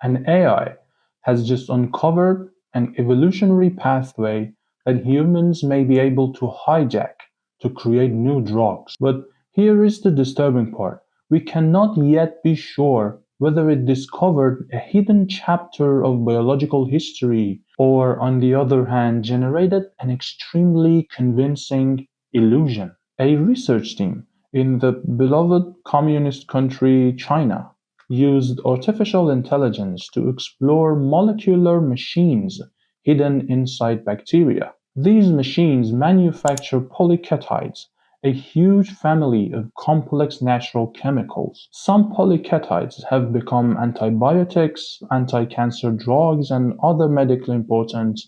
And AI has just uncovered an evolutionary pathway that humans may be able to hijack to create new drugs. But here is the disturbing part. We cannot yet be sure whether it discovered a hidden chapter of biological history or, on the other hand, generated an extremely convincing illusion. A research team in the beloved communist country China used artificial intelligence to explore molecular machines hidden inside bacteria. These machines manufacture polyketides, a huge family of complex natural chemicals. Some polyketides have become antibiotics, anti-cancer drugs, and other medically important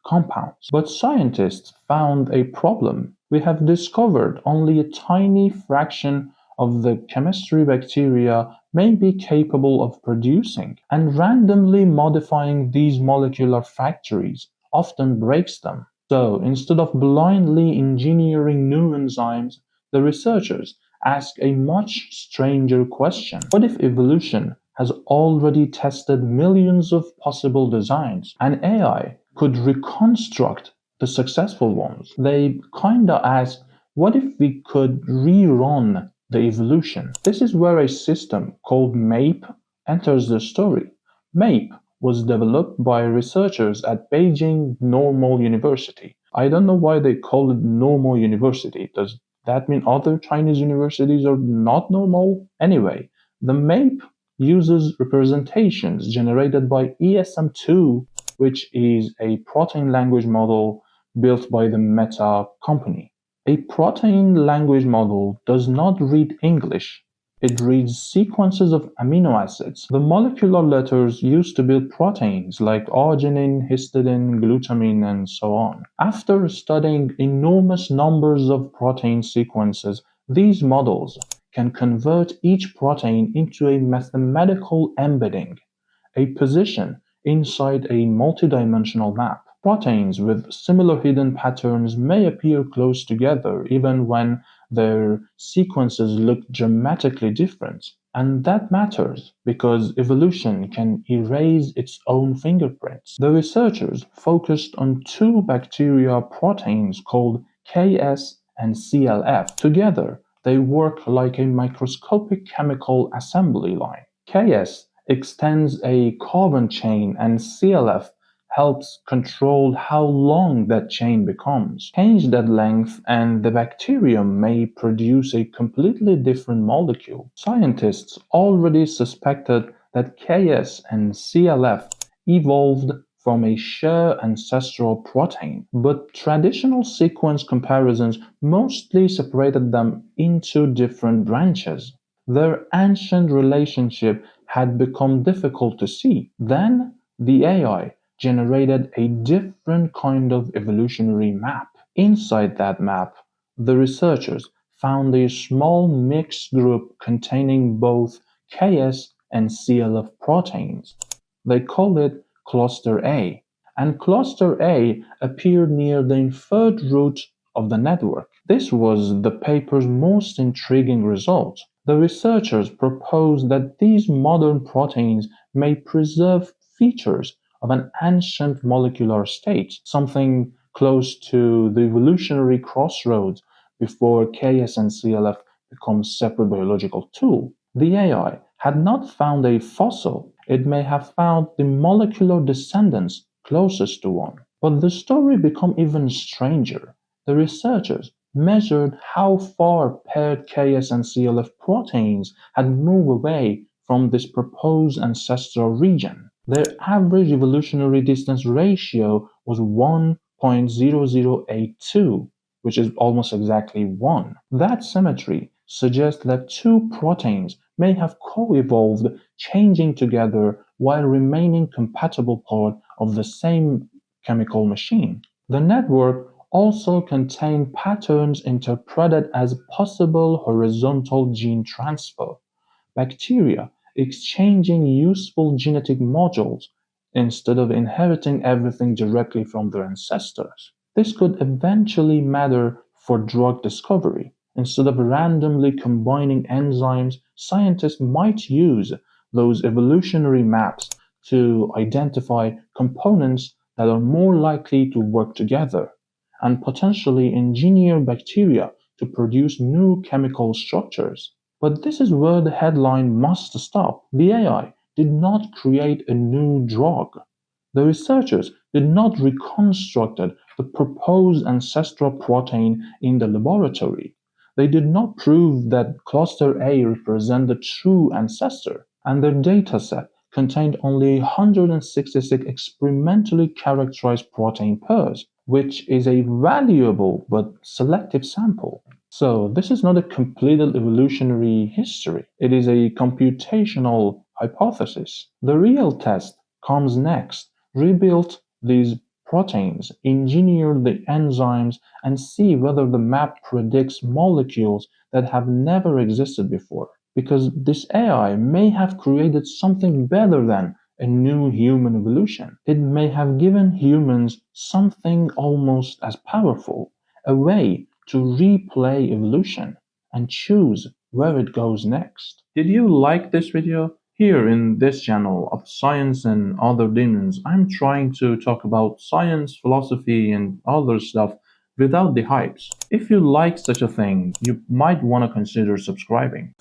compounds. But scientists found a problem. We have discovered only a tiny fraction of the chemistry bacteria may be capable of producing, and randomly modifying these molecular factories often breaks them. So, instead of blindly engineering new enzymes, the researchers ask a much stranger question. What if evolution has already tested millions of possible designs, and AI could reconstruct the successful ones? They kinda ask, what if we could rerun the evolution? This is where a system called MAPE enters the story. MAPE was developed by researchers at Beijing Normal University. I don't know why they call it Normal University. Does that mean other Chinese universities are not normal? Anyway, the MAPE uses representations generated by ESM2, which is a protein language model built by the Meta company. A protein language model does not read English. It reads sequences of amino acids, the molecular letters used to build proteins like arginine, histidine, glutamine, and so on. After studying enormous numbers of protein sequences, these models can convert each protein into a mathematical embedding, a position inside a multidimensional map. Proteins with similar hidden patterns may appear close together even when their sequences look dramatically different. And that matters because evolution can erase its own fingerprints. The researchers focused on two bacteria proteins called Ks and CLF. Together, they work like a microscopic chemical assembly line. Ks extends a carbon chain, and CLF helps control how long that chain becomes. Change that length and the bacterium may produce a completely different molecule. Scientists already suspected that Ks and CLF evolved from a shared ancestral protein, but traditional sequence comparisons mostly separated them into different branches. Their ancient relationship had become difficult to see. Then the AI generated a different kind of evolutionary map. Inside that map, the researchers found a small mixed group containing both Ks and CLF proteins. They call it Cluster A, and Cluster A appeared near the inferred root of the network. This was the paper's most intriguing result. The researchers proposed that these modern proteins may preserve features of an ancient molecular state, something close to the evolutionary crossroads before Ks and CLF become separate biological tools. The AI had not found a fossil, it may have found the molecular descendants closest to one. But the story became even stranger. The researchers measured how far paired Ks and CLF proteins had moved away from this proposed ancestral region. Their average evolutionary distance ratio was 1.0082, which is almost exactly 1. That symmetry suggests that two proteins may have co-evolved, changing together while remaining compatible part of the same chemical machine. The network also contained patterns interpreted as possible horizontal gene transfer. Bacteria exchanging useful genetic modules instead of inheriting everything directly from their ancestors. This could eventually matter for drug discovery. Instead of randomly combining enzymes, scientists might use those evolutionary maps to identify components that are more likely to work together, and potentially engineer bacteria to produce new chemical structures. But this is where the headline must stop. The AI did not create a new drug. The researchers did not reconstruct the proposed ancestral protein in the laboratory. They did not prove that cluster A represents the true ancestor, and their dataset contained only 166 experimentally characterized protein pairs, which is a valuable but selective sample. So, this is not a completed evolutionary history, it is a computational hypothesis. The real test comes next. Rebuild these proteins, engineer the enzymes, and see whether the map predicts molecules that have never existed before. Because this AI may have created something better than a new human evolution. It may have given humans something almost as powerful, a way to replay evolution and choose where it goes next. Did you like this video? Here in this channel of Science and Other Demons, I'm trying to talk about science, philosophy, and other stuff without the hypes. If you like such a thing, you might want to consider subscribing.